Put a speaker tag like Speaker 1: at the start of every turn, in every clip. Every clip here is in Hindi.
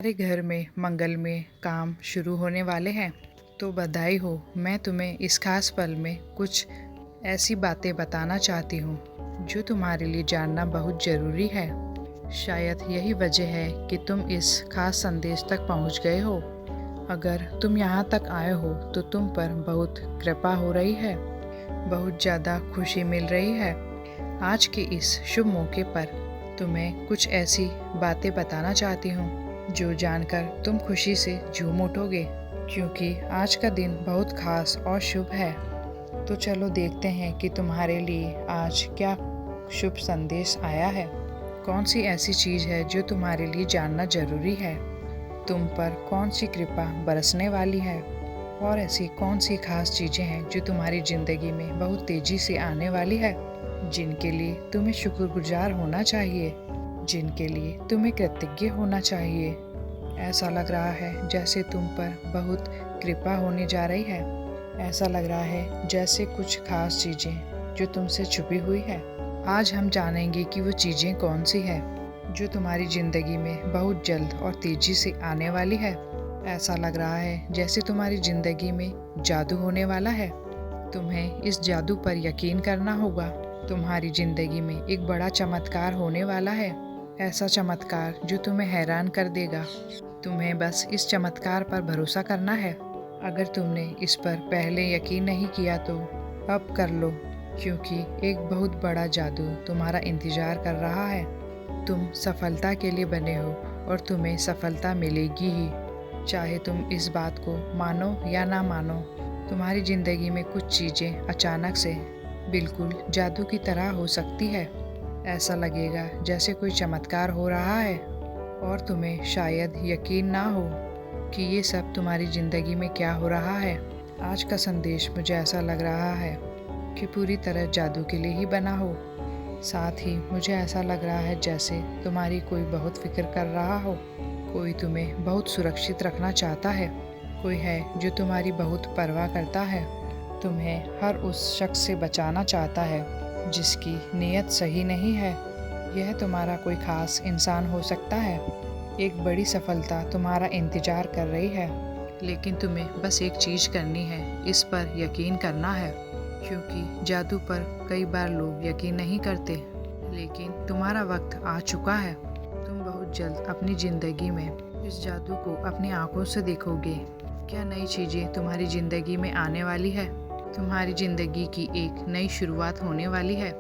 Speaker 1: हमारे घर में मंगलमय काम शुरू होने वाले हैं, तो बधाई हो। मैं तुम्हें इस खास पल में कुछ ऐसी बातें बताना चाहती हूँ जो तुम्हारे लिए जानना बहुत ज़रूरी है। शायद यही वजह है कि तुम इस खास संदेश तक पहुँच गए हो। अगर तुम यहाँ तक आए हो तो तुम पर बहुत कृपा हो रही है, बहुत ज़्यादा खुशी मिल रही है। आज के इस शुभ मौके पर तुम्हें कुछ ऐसी बातें बताना चाहती हूँ जो जानकर तुम खुशी से झूम उठोगे, क्योंकि आज का दिन बहुत खास और शुभ है। तो चलो देखते हैं कि तुम्हारे लिए आज क्या शुभ संदेश आया है। कौन सी ऐसी चीज़ है जो तुम्हारे लिए जानना जरूरी है। तुम पर कौन सी कृपा बरसने वाली है और ऐसी कौन सी खास चीज़ें हैं जो तुम्हारी ज़िंदगी में बहुत तेज़ी से आने वाली है, जिनके लिए तुम्हें शुक्रगुजार होना चाहिए, जिनके लिए तुम्हें कृतज्ञ होना चाहिए। ऐसा लग रहा है जैसे तुम पर बहुत कृपा होने जा रही है। ऐसा लग रहा है जैसे कुछ खास चीज़ें जो तुमसे छुपी हुई है। आज हम जानेंगे कि वो चीज़ें कौन सी है जो तुम्हारी ज़िंदगी में बहुत जल्द और तेज़ी से आने वाली है। ऐसा लग रहा है जैसे तुम्हारी ज़िंदगी में जादू होने वाला है। तुम्हें इस जादू पर यकीन करना होगा। तुम्हारी ज़िंदगी में एक बड़ा चमत्कार होने वाला है, ऐसा चमत्कार जो तुम्हें हैरान कर देगा। तुम्हें बस इस चमत्कार पर भरोसा करना है। अगर तुमने इस पर पहले यकीन नहीं किया तो अब कर लो, क्योंकि एक बहुत बड़ा जादू तुम्हारा इंतज़ार कर रहा है। तुम सफलता के लिए बने हो और तुम्हें सफलता मिलेगी ही, चाहे तुम इस बात को मानो या ना मानो। तुम्हारी ज़िंदगी में कुछ चीज़ें अचानक से बिल्कुल जादू की तरह हो सकती है। ऐसा लगेगा जैसे कोई चमत्कार हो रहा है और तुम्हें शायद यकीन ना हो कि ये सब तुम्हारी ज़िंदगी में क्या हो रहा है। आज का संदेश मुझे ऐसा लग रहा है कि पूरी तरह जादू के लिए ही बना हो। साथ ही मुझे ऐसा लग रहा है जैसे तुम्हारी कोई बहुत फिक्र कर रहा हो, कोई तुम्हें बहुत सुरक्षित रखना चाहता है, कोई है जो तुम्हारी बहुत परवाह करता है, तुम्हें हर उस शख्स से बचाना चाहता है जिसकी नीयत सही नहीं है। यह तुम्हारा कोई खास इंसान हो सकता है। एक बड़ी सफलता तुम्हारा इंतज़ार कर रही है, लेकिन तुम्हें बस एक चीज़ करनी है, इस पर यकीन करना है, क्योंकि जादू पर कई बार लोग यकीन नहीं करते। लेकिन तुम्हारा वक्त आ चुका है। तुम बहुत जल्द अपनी ज़िंदगी में इस जादू को अपनी आंखों से देखोगे। क्या नई चीज़ें तुम्हारी ज़िंदगी में आने वाली है। तुम्हारी ज़िंदगी की एक नई शुरुआत होने वाली है,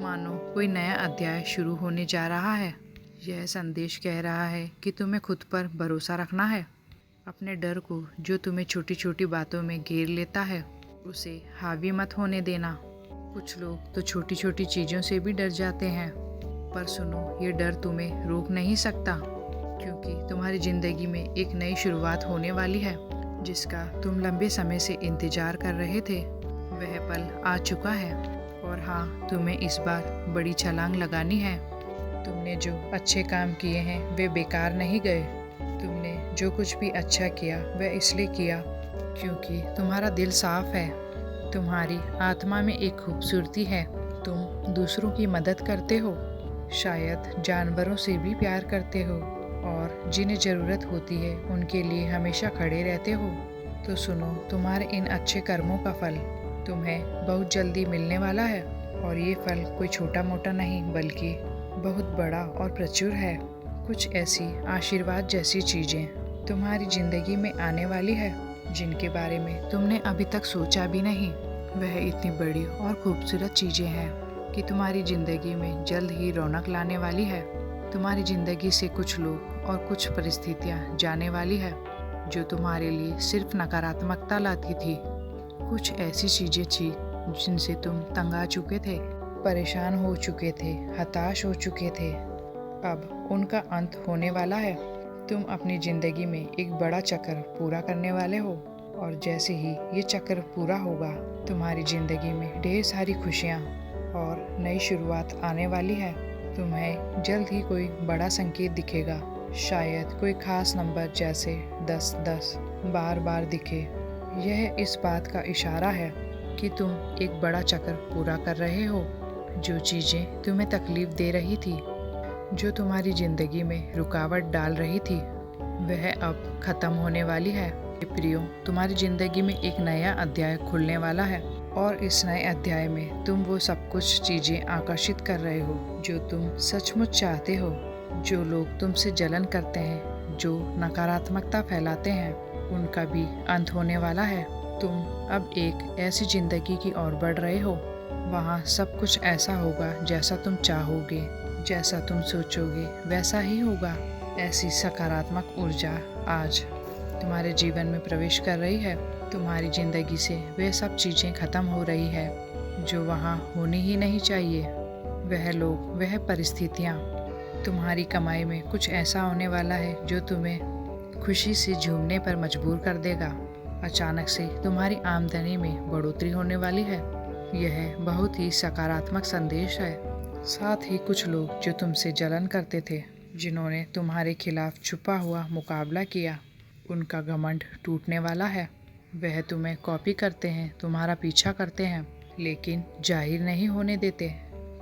Speaker 1: मानो कोई नया अध्याय शुरू होने जा रहा है। यह संदेश कह रहा है कि तुम्हें खुद पर भरोसा रखना है। अपने डर को जो तुम्हें छोटी छोटी बातों में घेर लेता है, उसे हावी मत होने देना। कुछ लोग तो छोटी छोटी चीज़ों से भी डर जाते हैं, पर सुनो, ये डर तुम्हें रोक नहीं सकता, क्योंकि तुम्हारी ज़िंदगी में एक नई शुरुआत होने वाली है जिसका तुम लंबे समय से इंतज़ार कर रहे थे। वह पल आ चुका है और हाँ, तुम्हें इस बार बड़ी छलांग लगानी है। तुमने जो अच्छे काम किए हैं वे बेकार नहीं गए। तुमने जो कुछ भी अच्छा किया वह इसलिए किया क्योंकि तुम्हारा दिल साफ है। तुम्हारी आत्मा में एक खूबसूरती है। तुम दूसरों की मदद करते हो, शायद जानवरों से भी प्यार करते हो और जिन्हें ज़रूरत होती है उनके लिए हमेशा खड़े रहते हो। तो सुनो, तुम्हारे इन अच्छे कर्मों का फल तुम्हें बहुत जल्दी मिलने वाला है, और ये फल कोई छोटा मोटा नहीं बल्कि बहुत बड़ा और प्रचुर है। कुछ ऐसी आशीर्वाद जैसी चीज़ें तुम्हारी ज़िंदगी में आने वाली है जिनके बारे में तुमने अभी तक सोचा भी नहीं। वह इतनी बड़ी और खूबसूरत चीज़ें हैं कि तुम्हारी ज़िंदगी में जल्द ही रौनक लाने वाली है। तुम्हारी ज़िंदगी से कुछ लोग और कुछ परिस्थितियाँ जाने वाली है जो तुम्हारे लिए सिर्फ नकारात्मकता लाती थी। कुछ ऐसी चीज़ें थी जिनसे तुम तंग आ चुके थे, परेशान हो चुके थे, हताश हो चुके थे। अब उनका अंत होने वाला है। तुम अपनी ज़िंदगी में एक बड़ा चक्र पूरा करने वाले हो, और जैसे ही ये चक्र पूरा होगा तुम्हारी ज़िंदगी में ढेर सारी खुशियाँ और नई शुरुआत आने वाली है। तुम्हें जल्द ही कोई बड़ा संकेत दिखेगा, शायद कोई खास नंबर जैसे 10-10 बार बार दिखे। यह इस बात का इशारा है कि तुम एक बड़ा चक्र पूरा कर रहे हो। जो चीज़ें तुम्हें तकलीफ़ दे रही थी, जो तुम्हारी ज़िंदगी में रुकावट डाल रही थी, वह अब खत्म होने वाली है। प्रियो, तुम्हारी जिंदगी में एक नया अध्याय खुलने वाला है और इस नए अध्याय में तुम वो सब कुछ चीजें आकर्षित कर रहे हो जो तुम सचमुच चाहते हो। जो लोग तुमसे जलन करते हैं, जो नकारात्मकता फैलाते हैं, उनका भी अंत होने वाला है। तुम अब एक ऐसी जिंदगी की ओर बढ़ रहे हो, वहाँ सब कुछ ऐसा होगा जैसा तुम चाहोगे, जैसा तुम सोचोगे वैसा ही होगा। ऐसी सकारात्मक ऊर्जा आज तुम्हारे जीवन में प्रवेश कर रही है। तुम्हारी जिंदगी से वे सब चीज़ें खत्म हो रही है जो वहाँ होनी ही नहीं चाहिए। वह लोग, वह परिस्थितियाँ, तुम्हारी कमाई में कुछ ऐसा होने वाला है जो तुम्हें खुशी से झूमने पर मजबूर कर देगा। अचानक से तुम्हारी आमदनी में बढ़ोतरी होने वाली है। यह बहुत ही सकारात्मक संदेश है। साथ ही कुछ लोग जो तुमसे जलन करते थे, जिन्होंने तुम्हारे खिलाफ छुपा हुआ मुकाबला किया, उनका घमंड टूटने वाला है। वह तुम्हें कॉपी करते हैं, तुम्हारा पीछा करते हैं, लेकिन जाहिर नहीं होने देते।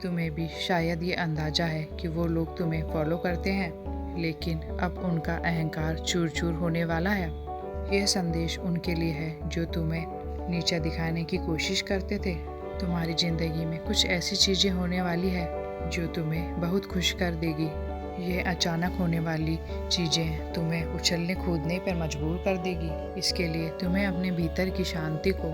Speaker 1: तुम्हें भी शायद ये अंदाजा है कि वो लोग तुम्हें फॉलो करते हैं, लेकिन अब उनका अहंकार चूर चूर होने वाला है। यह संदेश उनके लिए है जो तुम्हें नीचा दिखाने की कोशिश करते थे। तुम्हारी जिंदगी में कुछ ऐसी चीज़ें होने वाली है जो तुम्हें बहुत खुश कर देगी। ये अचानक होने वाली चीज़ें तुम्हें उछलने कूदने पर मजबूर कर देगी। इसके लिए तुम्हें अपने भीतर की शांति को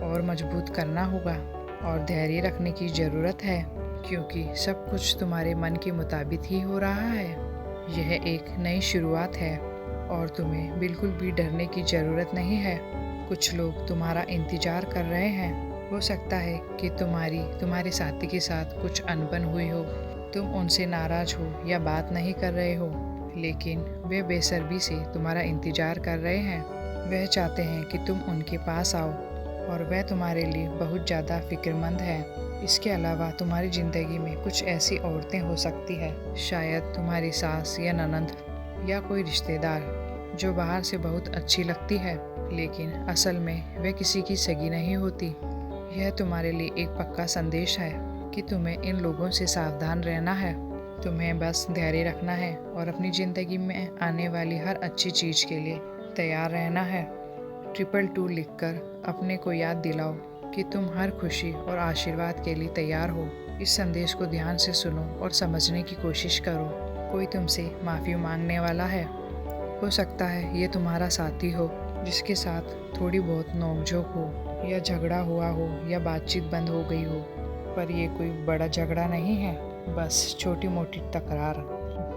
Speaker 1: और मजबूत करना होगा और धैर्य रखने की ज़रूरत है, क्योंकि सब कुछ तुम्हारे मन के मुताबिक ही हो रहा है। यह एक नई शुरुआत है और तुम्हें बिल्कुल भी डरने की ज़रूरत नहीं है। कुछ लोग तुम्हारा इंतज़ार कर रहे हैं। हो सकता है कि तुम्हारे साथी के साथ कुछ अनबन हुई हो, तुम उनसे नाराज हो या बात नहीं कर रहे हो, लेकिन वे बेसब्री से तुम्हारा इंतज़ार कर रहे हैं। वह चाहते हैं कि तुम उनके पास आओ और वह तुम्हारे लिए बहुत ज़्यादा फिक्रमंद है। इसके अलावा तुम्हारी ज़िंदगी में कुछ ऐसी औरतें हो सकती है, शायद तुम्हारी सास या ननंद या कोई रिश्तेदार, जो बाहर से बहुत अच्छी लगती है, लेकिन असल में वह किसी की सगी नहीं होती। यह तुम्हारे लिए एक पक्का संदेश है कि तुम्हें इन लोगों से सावधान रहना है। तुम्हें बस धैर्य रखना है और अपनी ज़िंदगी में आने वाली हर अच्छी चीज़ के लिए तैयार रहना है। 222 लिखकर अपने को याद दिलाओ कि तुम हर खुशी और आशीर्वाद के लिए तैयार हो। इस संदेश को ध्यान से सुनो और समझने की कोशिश करो। कोई तुमसे माफ़ी मांगने वाला है। हो सकता है ये तुम्हारा साथी हो जिसके साथ थोड़ी बहुत नोकझोंक हो या झगड़ा हुआ हो या बातचीत बंद हो गई हो, पर ये कोई बड़ा झगड़ा नहीं है, बस छोटी मोटी तकरार।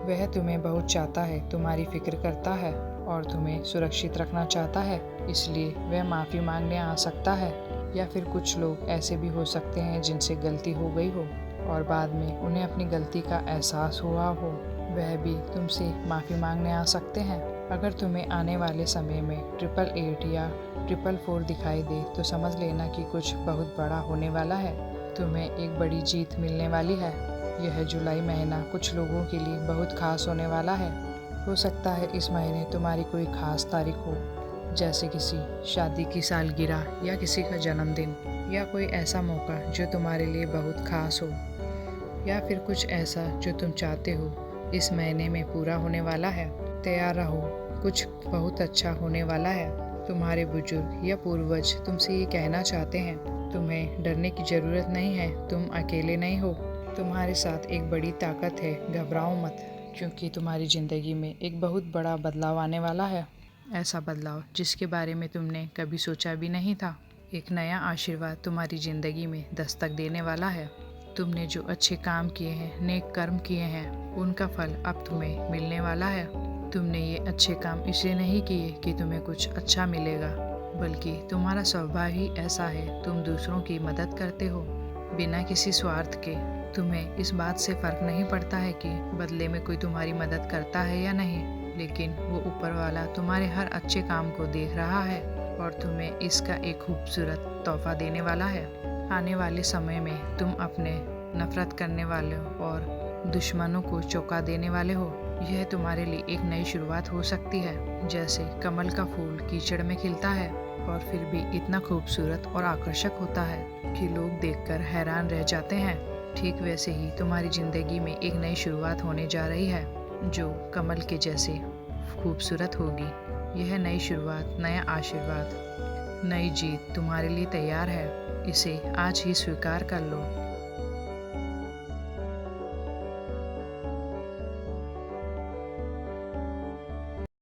Speaker 1: वह तुम्हें बहुत चाहता है, तुम्हारी फिक्र करता है और तुम्हें सुरक्षित रखना चाहता है, इसलिए वह माफ़ी मांगने आ सकता है। या फिर कुछ लोग ऐसे भी हो सकते हैं जिनसे गलती हो गई हो और बाद में उन्हें अपनी गलती का एहसास हुआ हो, वह भी तुमसे माफ़ी मांगने आ सकते हैं। अगर तुम्हें आने वाले समय में 888 या 444 दिखाई दे तो समझ लेना कि कुछ बहुत बड़ा होने वाला है। तुम्हें एक बड़ी जीत मिलने वाली है। यह जुलाई महीना कुछ लोगों के लिए बहुत खास होने वाला है। हो सकता है इस महीने तुम्हारी कोई खास तारीख हो, जैसे किसी शादी की सालगिरह या किसी का जन्मदिन या कोई ऐसा मौका जो तुम्हारे लिए बहुत खास हो, या फिर कुछ ऐसा जो तुम चाहते हो इस महीने में पूरा होने वाला है। तैयार रहो, कुछ बहुत अच्छा होने वाला है। तुम्हारे बुजुर्ग या पूर्वज तुमसे ये कहना चाहते हैं, तुम्हें डरने की ज़रूरत नहीं है, तुम अकेले नहीं हो, तुम्हारे साथ एक बड़ी ताकत है, घबराओ मत, क्योंकि तुम्हारी ज़िंदगी में एक बहुत बड़ा बदलाव आने वाला है। ऐसा बदलाव जिसके बारे में तुमने कभी सोचा भी नहीं था। एक नया आशीर्वाद तुम्हारी ज़िंदगी में दस्तक देने वाला है। तुमने जो अच्छे काम किए हैं, नेक कर्म किए हैं, उनका फल अब तुम्हें मिलने वाला है। तुमने ये अच्छे काम इसलिए नहीं किए कि तुम्हें कुछ अच्छा मिलेगा, बल्कि तुम्हारा स्वभाव ही ऐसा है। तुम दूसरों की मदद करते हो बिना किसी स्वार्थ के। तुम्हें इस बात से फ़र्क नहीं पड़ता है कि बदले में कोई तुम्हारी मदद करता है या नहीं, लेकिन वो ऊपर वाला तुम्हारे हर अच्छे काम को देख रहा है और तुम्हें इसका एक खूबसूरत तोहफा देने वाला है। आने वाले समय में तुम अपने नफरत करने वाले और दुश्मनों को चौंका देने वाले हो। यह तुम्हारे लिए एक नई शुरुआत हो सकती है। जैसे कमल का फूल कीचड़ में खिलता है और फिर भी इतना खूबसूरत और आकर्षक होता है कि लोग देखकर हैरान रह जाते हैं, ठीक वैसे ही तुम्हारी ज़िंदगी में एक नई शुरुआत होने जा रही है जो कमल के जैसे खूबसूरत होगी। यह नई शुरुआत, नया आशीर्वाद, नई जीत तुम्हारे लिए तैयार है। इसे आज ही स्वीकार कर लो।